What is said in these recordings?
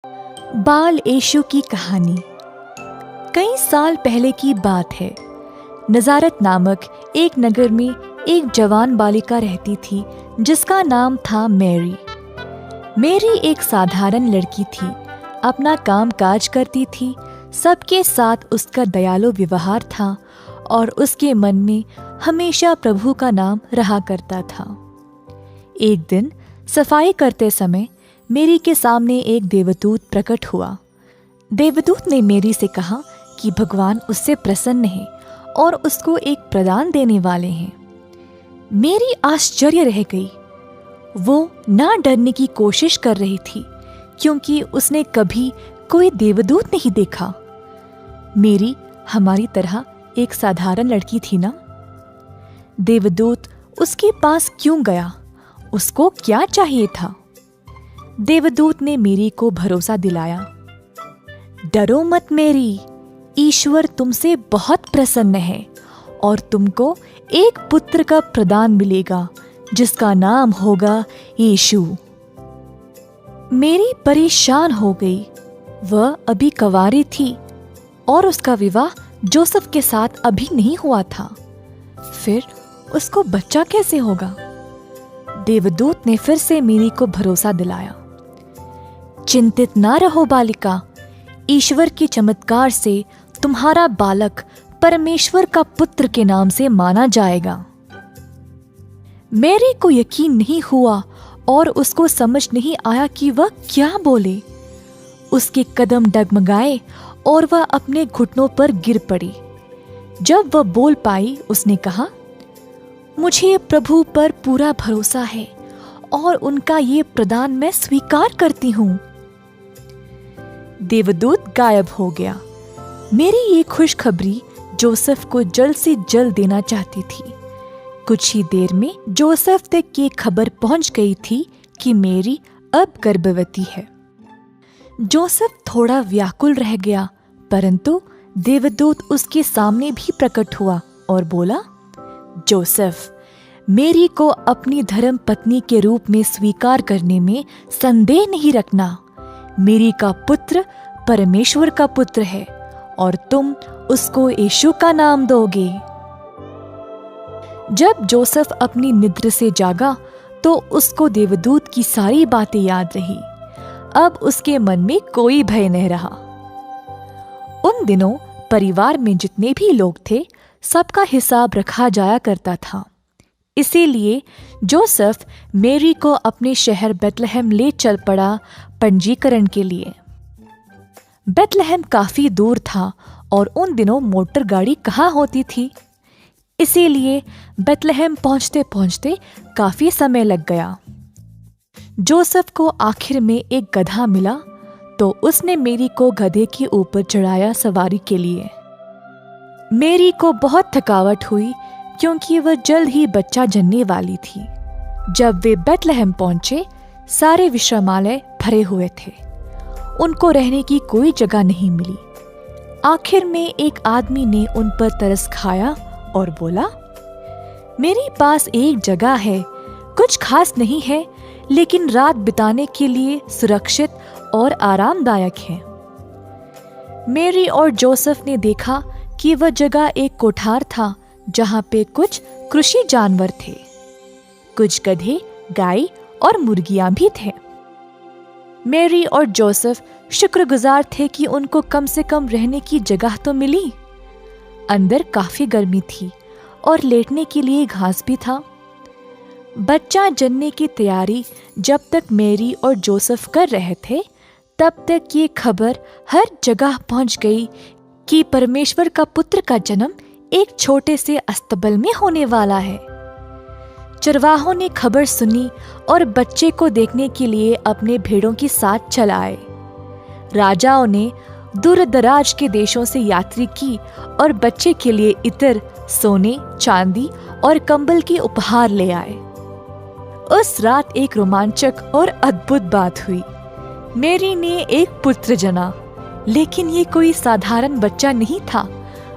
बाल यीशु की कहानी। कई साल पहले की बात है। नजारत नामक एक नगर में एक जवान बालिका रहती थी जिसका नाम था मैरी। मैरी एक साधारण लड़की थी, अपना काम काज करती थी, सबके साथ उसका दयालु व्यवहार था और उसके मन में हमेशा प्रभु का नाम रहा करता था। एक दिन सफाई करते समय मैरी के सामने एक देवदूत प्रकट हुआ। देवदूत ने मैरी से कहा कि भगवान उससे प्रसन्न है और उसको एक प्रदान देने वाले हैं। मैरी आश्चर्य रह गई। वो ना डरने की कोशिश कर रही थी क्योंकि उसने कभी कोई देवदूत नहीं देखा। मैरी हमारी तरह एक साधारण लड़की थी ना। देवदूत उसके पास क्यों गया? उसको क्या चाहिए था? देवदूत ने मैरी को भरोसा दिलाया। डरो मत मैरी, ईश्वर तुमसे बहुत प्रसन्न है और तुमको एक पुत्र का प्रदान मिलेगा जिसका नाम होगा यीशु। मैरी परेशान हो गई। वह अभी कंवारी थी और उसका विवाह जोसेफ के साथ अभी नहीं हुआ था। फिर उसको बच्चा कैसे होगा? देवदूत ने फिर से मैरी को भरोसा दिलाया। चिंतित ना रहो बालिका, ईश्वर के चमत्कार से तुम्हारा बालक परमेश्वर का पुत्र के नाम से माना जाएगा। मैरी को यकीन नहीं हुआ और उसको समझ नहीं आया कि वह क्या बोले। उसके कदम डगमगाए और वह अपने घुटनों पर गिर पड़ी। जब वह बोल पाई उसने कहा, मुझे प्रभु पर पूरा भरोसा है और उनका ये प्रदान मैं स्वीकार करती हूँ। देवदूत गायब हो गया। मेरी ये खुशखबरी जोसेफ को जल्द से जल्द देना चाहती थी। कुछ ही देर में जोसेफ तक ये खबर पहुंच गई थी कि मैरी अब गर्भवती है। जोसेफ थोड़ा व्याकुल रह गया, परंतु देवदूत उसके सामने भी प्रकट हुआ और बोला, जोसेफ, मैरी को अपनी धर्म पत्नी के रूप में स्वीकार करने में संदेह नहीं रखना। मैरी का पुत्र परमेश्वर का पुत्र है और तुम उसको यीशु का नाम दोगे। जब जोसेफ अपनी निद्रा से जागा तो उसको देवदूत की सारी बातें याद रही। अब उसके मन में कोई भय नहीं रहा। उन दिनों परिवार में जितने भी लोग थे सबका हिसाब रखा जाया करता था। इसीलिए जोसेफ मैरी को अपने शहर बेथलेहम ले चल पड़ा पंजीकरण के लिए। बेथलेहम काफी दूर था और उन दिनों मोटर गाड़ी कहाँ होती थी। इसीलिए बेथलेहम पहुंचते पहुंचते काफी समय लग गया। जोसेफ को आखिर में एक गधा मिला तो उसने मैरी को गधे के ऊपर चढ़ाया सवारी के लिए। मैरी को बहुत थकावट हुई क्योंकि वह जल्द ही बच्चा जनने वाली थी। जब वे बेथलेहम पहुंचे, सारे विश्रामालय भरे हुए थे। उनको रहने की कोई जगह नहीं मिली। आखिर में एक आदमी ने उन पर तरस खाया और बोला, मेरे पास एक जगह है, कुछ खास नहीं है लेकिन रात बिताने के लिए सुरक्षित और आरामदायक है। मैरी और जोसेफ ने देखा कि वह जगह एक कोठार था जहाँ पे कुछ कृषि जानवर थे। कुछ गधे, गाय और मुर्गियां भी थे। मैरी और जोसेफ शुक्रगुजार थे कि उनको कम से कम रहने की जगह तो मिली। अंदर काफी गर्मी थी और लेटने के लिए घास भी था। बच्चा जनने की तैयारी जब तक मैरी और जोसेफ कर रहे थे, तब तक ये खबर हर जगह पहुंच गई कि परमेश्वर का पुत्र का जन्म एक छोटे से अस्तबल में होने वाला है। चरवाहों ने खबर सुनी और बच्चे को देखने के लिए अपने भेड़ों के साथ चल आए। राजाओं ने दूर दराज के देशों से यात्री की और बच्चे के लिए इत्र, सोने, चांदी और कंबल के उपहार ले आए। उस रात एक रोमांचक और अद्भुत बात हुई। मैरी ने एक पुत्र जना, लेकिन ये कोई साधारण बच्चा नहीं था।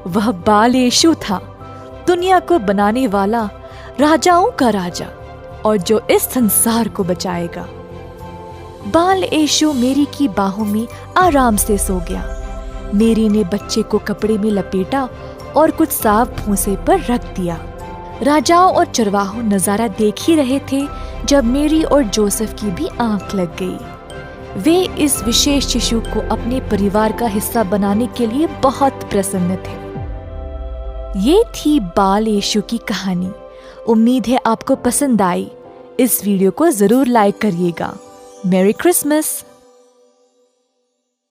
वह बाल यीशु था, दुनिया को बनाने वाला, राजाओं का राजा और जो इस संसार को बचाएगा। बाल यीशु मेरी की बाहों में आराम से सो गया। मेरी ने बच्चे को कपड़े में लपेटा और कुछ साफ भूसे पर रख दिया। राजाओं और चरवाहों नजारा देख ही रहे थे जब मेरी और जोसेफ की भी आंख लग गई। वे इस विशेष शिशु को अपने परिवार का हिस्सा बनाने के लिए बहुत प्रसन्न थे। ये थी बाल यीशु की कहानी। उम्मीद है आपको पसंद आई। इस वीडियो को जरूर लाइक करिएगा। Merry Christmas.